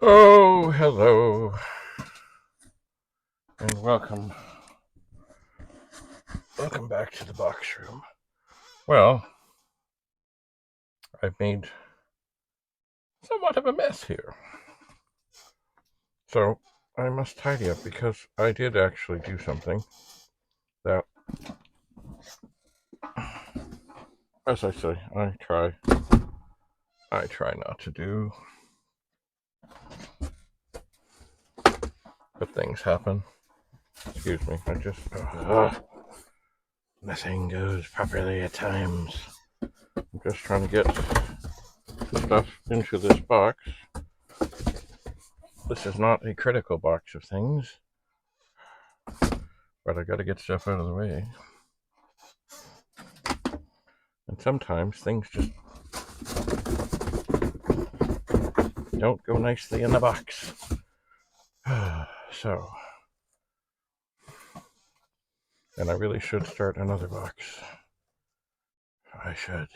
Oh, hello, and welcome back to the box room. Well, I've made somewhat of a mess here, so I must tidy up because I did actually do something that, as I say, I try not to do, but things happen. Excuse me, I just nothing goes properly at times. I'm just trying to get stuff into this box. This is not a critical box of things, but I gotta get stuff out of the way. And sometimes things just don't go nicely in the box. So, and I really should start another box. I should.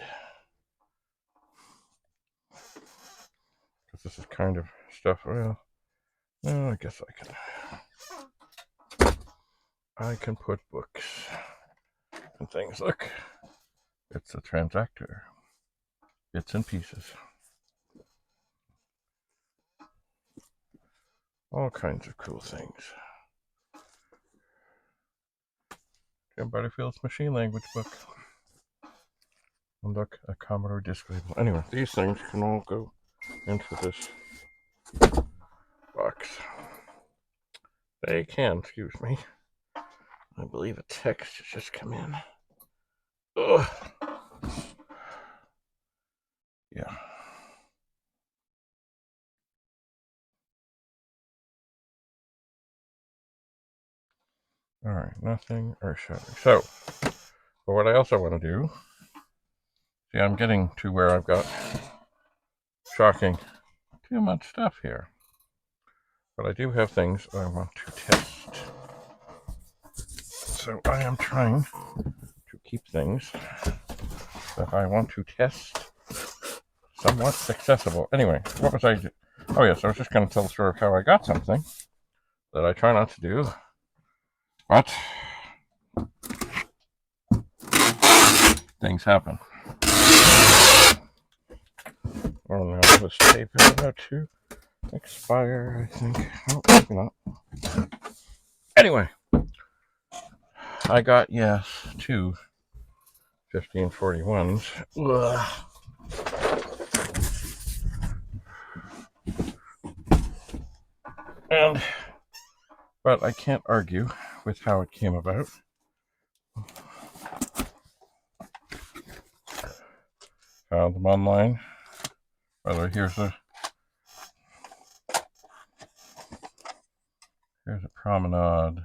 Because this is kind of stuff, well, no, I guess I can put books and things. Look, it's a transactor. Bits and pieces. All kinds of cool things. Jim Butterfield's machine language book. And look, a Commodore disc label. Anyway, these things can all go into this box. They can, excuse me. I believe a text has just come in. Ugh. Yeah. Alright, nothing earth-shattering. So, but what I also want to do, see, I'm getting to where I've got shocking too much stuff here. But I do have things I want to test. So I am trying to keep things that I want to test somewhat accessible. Anyway, what was I doing? Oh yes, I was just going to tell the story of how I got something that I try not to do, but things happen. Oh no, this tape is about to expire, I think. Oh, maybe not. Anyway, I got, yes, two 1541s. Ugh. But I can't argue with how it came about. Found them online. By the way, here's a promenade.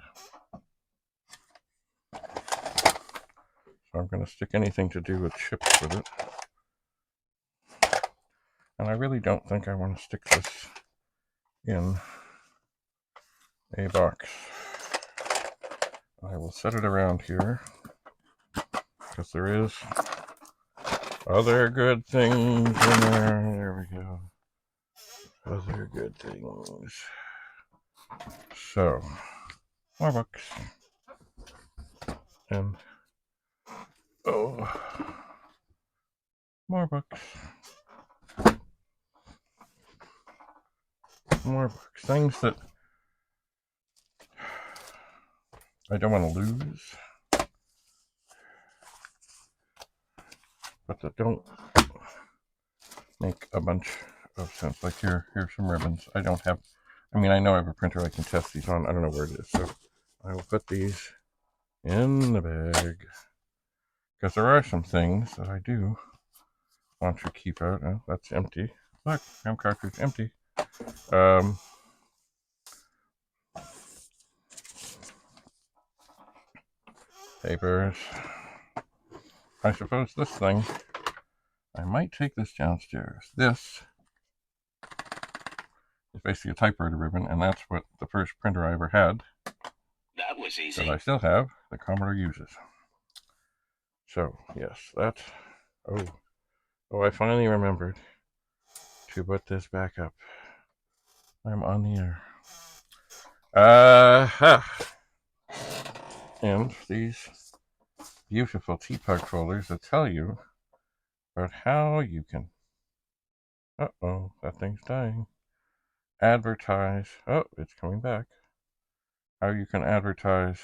So I'm going to stick anything to do with chips with it. And I really don't think I want to stick this in a box. I will set it around here because there is other good things in there. There we go. Other good things. So, more books. And, oh, more books. More books. Things that I don't want to lose, but that don't make a bunch of sense. Like here's some ribbons. I don't have, I mean, I know I have a printer I can test these on. I don't know where it is, so I will put these in the bag. Because there are some things that I do want to keep out. Oh, that's empty. Look, RAM cartridge empty. Papers. I suppose this thing, I might take this downstairs. This is basically a typewriter ribbon, and that's what the first printer I ever had, that was easy, that I still have, the Commodore uses. So, yes, that's, oh, I finally remembered to put this back up. I'm on the air. And these beautiful TPUG folders that tell you about how you can, uh-oh, that thing's dying, advertise, oh, it's coming back, how you can advertise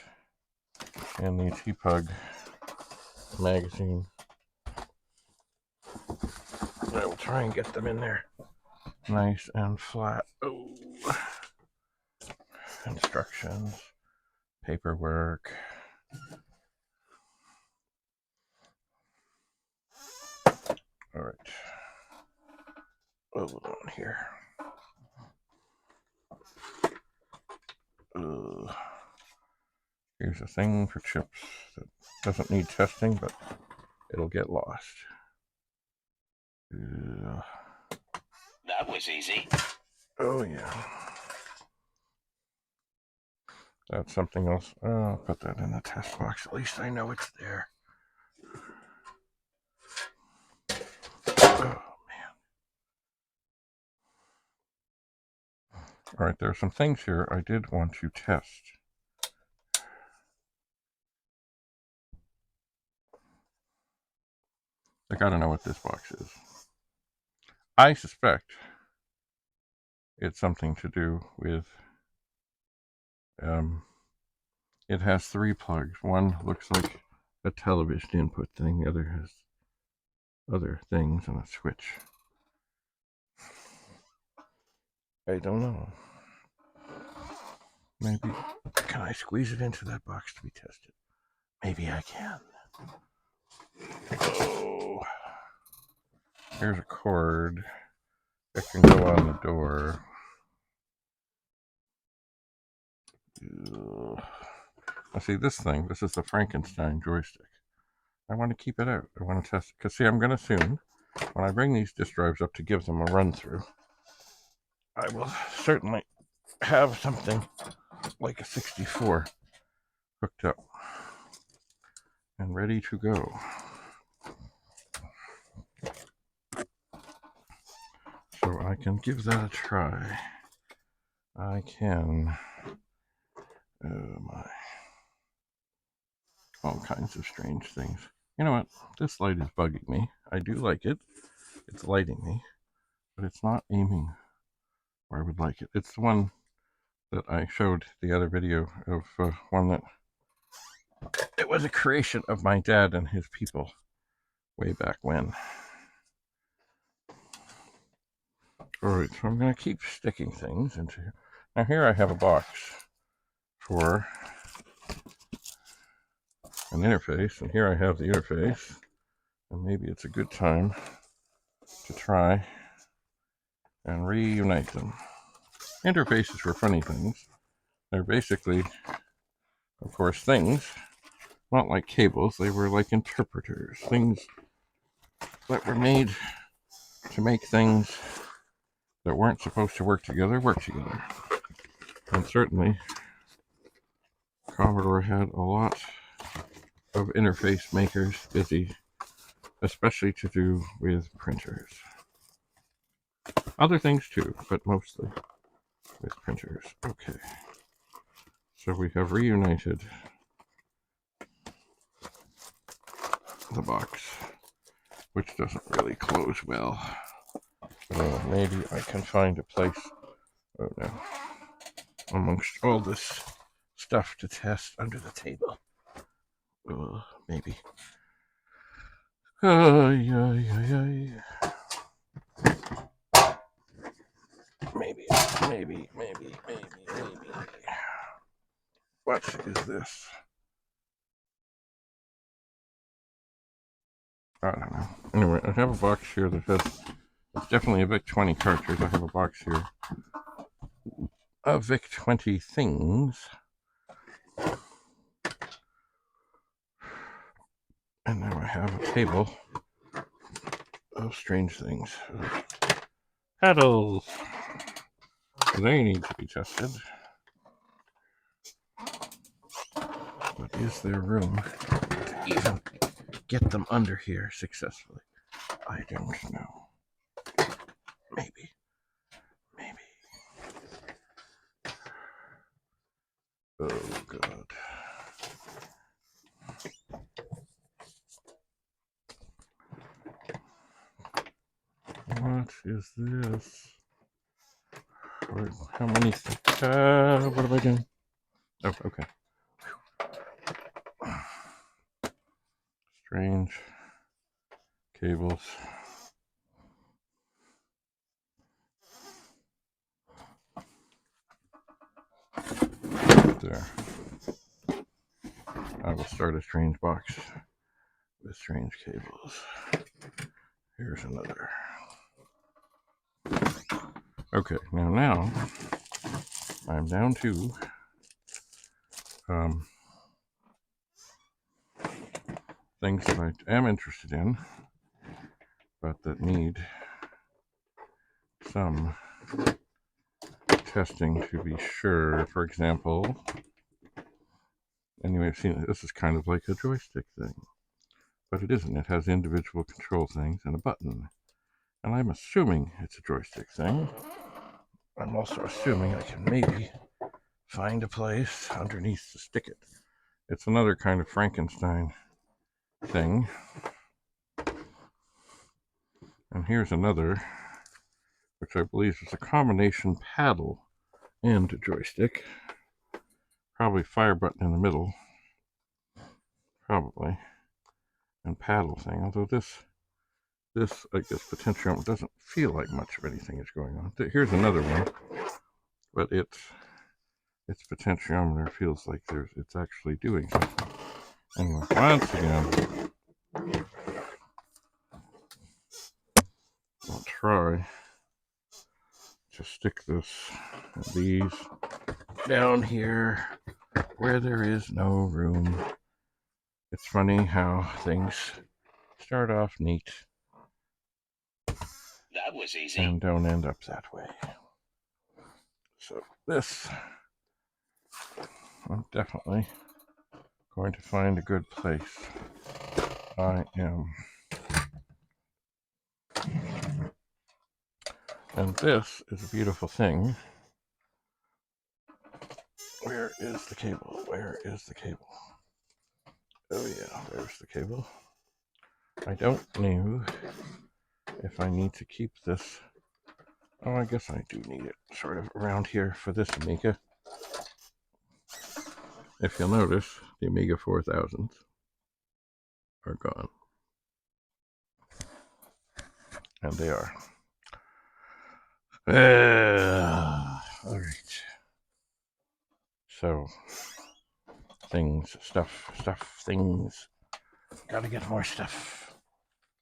in the TPUG magazine. I will try and get them in there nice and flat. Oh, instructions, paperwork. All right. Hold on here. Here's a thing for chips that doesn't need testing, but it'll get lost. That was easy. Oh, yeah. That's something else. I'll put that in the test box. At least I know it's there. Oh, man. All right, there are some things here I did want to test. I gotta know what this box is. I suspect it's something to do with, it has 3 plugs. One looks like a television input thing. The other has other things and a switch. I don't know. Maybe, can I squeeze it into that box to be tested? Maybe I can. Oh, here's a cord that can go on the door. Now see this thing, this is the Frankenstein joystick. I want to keep it out. I want to test it. Because see, I'm going to soon, when I bring these disk drives up to give them a run through, I will certainly have something like a 64 hooked up and ready to go. So I can give that a try. I can. Oh my. All kinds of strange things. You know what? This light is bugging me. I do like it. It's lighting me. But it's not aiming where I would like it. It's the one that I showed the other video of one that it was a creation of my dad and his people way back when. Alright, so I'm going to keep sticking things into here. Now here I have a box for an interface, and here I have the interface, and maybe it's a good time to try and reunite them. Interfaces were funny things. They're basically, of course, things, not like cables, they were like interpreters, things that were made to make things that weren't supposed to work together. And certainly, Commodore had a lot of interface makers busy, especially to do with printers. Other things too, but mostly with printers. Okay, so we have reunited the box, which doesn't really close well. Maybe I can find a place, oh no, amongst all this stuff to test under the table. Maybe. Maybe. What is this? I don't know. Anyway, I have a box here that has, it's definitely a Vic-20 cartridge. I have a box here of Vic-20 things. And now I have a table of strange things. Pedals! They need to be tested. But is there room to even get them under here successfully? I don't know. Maybe. is this? How many? What am I doing? Oh, okay. Strange cables. There. I will start a strange box with strange cables. Here's another. Okay, now I'm down to things that I am interested in, but that need some testing to be sure. For example, and you may have seen this is kind of like a joystick thing, but it isn't. It has individual control things and a button. And I'm assuming it's a joystick thing. I'm also assuming I can maybe find a place underneath to stick it. It's another kind of Frankenstein thing. And here's another, which I believe is a combination paddle and a joystick. Probably fire button in the middle. Probably. And paddle thing. Although this I guess potentiometer doesn't feel like much of anything is going on. Here's another one, but its potentiometer feels like it's actually doing something. Anyway, once again, I'll try to stick these down here where there is no room. It's funny how things start off neat. That was easy. And don't end up that way. So this, I'm definitely going to find a good place. I am. And this is a beautiful thing. Where is the cable? Where is the cable? Oh yeah, there's the cable. I don't know if I need to keep this. Oh, I guess I do need it sort of around here for this Amiga. If you'll notice, the Amiga 4000s are gone. And they are. All right. So, stuff, things. Gotta get more stuff.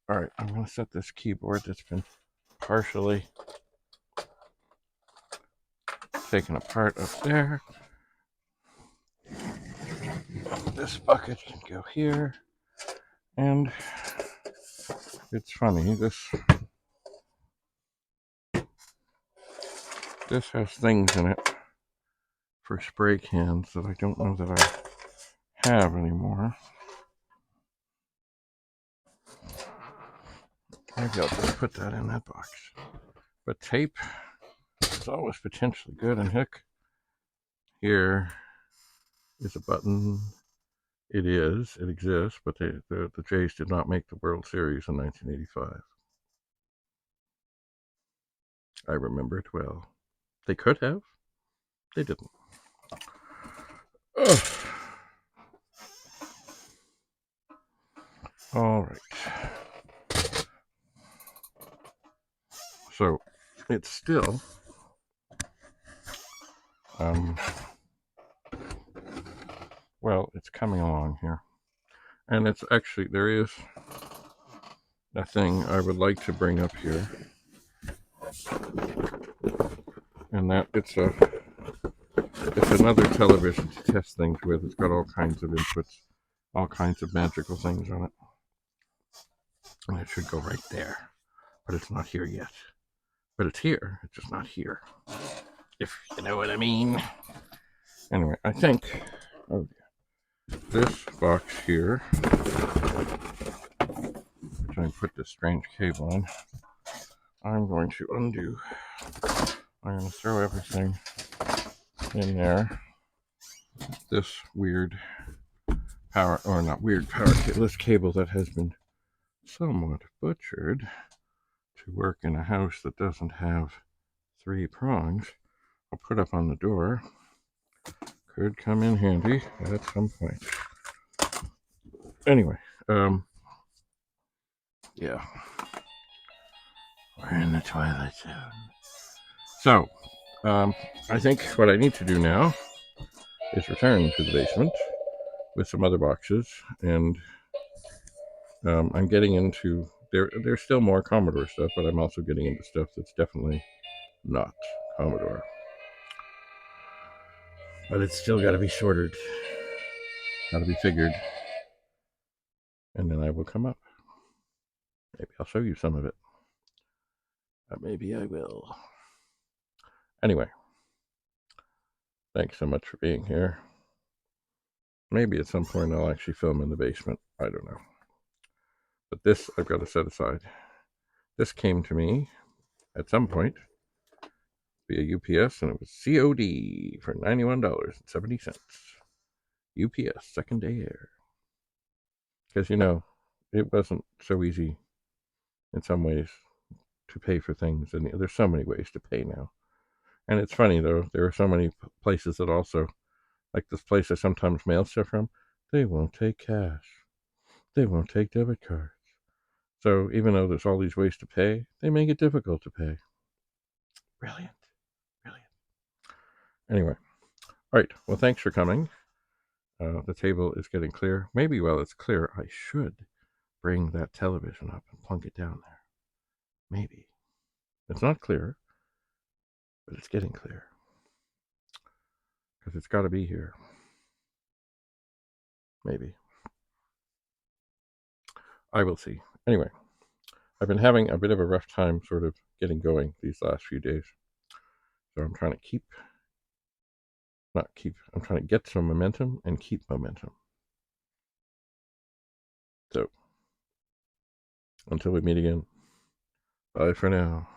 All right, I'm gonna set this keyboard that's been partially taken apart up there. This bucket can go here. And it's funny, this has things in it for spray cans that I don't know that I have anymore. Maybe I'll just put that in that box. But tape is always potentially good. And heck, here is a button. It exists, but the Jays did not make the World Series in 1985. I remember it well. They could have. They didn't. Ugh. All right. So it's still well, it's coming along here. And it's actually, there is a thing I would like to bring up here. And that it's another television to test things with. It's got all kinds of inputs, all kinds of magical things on it. And it should go right there. But it's not here yet. But it's here. It's just not here. If you know what I mean. Anyway, I think this box here, which I put this strange cable in, I'm going to undo. I'm going to throw everything in there. This weird power, or not weird power, this cable that has been somewhat butchered to work in a house that doesn't have 3 prongs. I'll put up on the door. Could come in handy at some point. Anyway, yeah. We're in the Twilight Zone. So, I think what I need to do now is return to the basement with some other boxes, and I'm getting into, there's still more Commodore stuff, but I'm also getting into stuff that's definitely not Commodore. But it's still got to be sorted, got to be figured, and then I will come up. Maybe I'll show you some of it. Maybe I will. Anyway, thanks so much for being here. Maybe at some point I'll actually film in the basement. I don't know. But this I've got to set aside. This came to me at some point via UPS, and it was COD for $91.70. UPS, second day air. Because, it wasn't so easy in some ways to pay for things, and there's so many ways to pay now. And it's funny, though, there are so many places that also, like this place I sometimes mail stuff from, they won't take cash. They won't take debit cards. So even though there's all these ways to pay, they make it difficult to pay. Brilliant. Brilliant. Anyway, all right. Well, thanks for coming. The table is getting clear. Maybe while it's clear, I should bring that television up and plunk it down there. Maybe. It's not clear, but it's getting clear. Because it's got to be here. Maybe. I will see. Anyway, I've been having a bit of a rough time sort of getting going these last few days. So I'm trying to I'm trying to get some momentum and keep momentum. So, until we meet again, bye for now.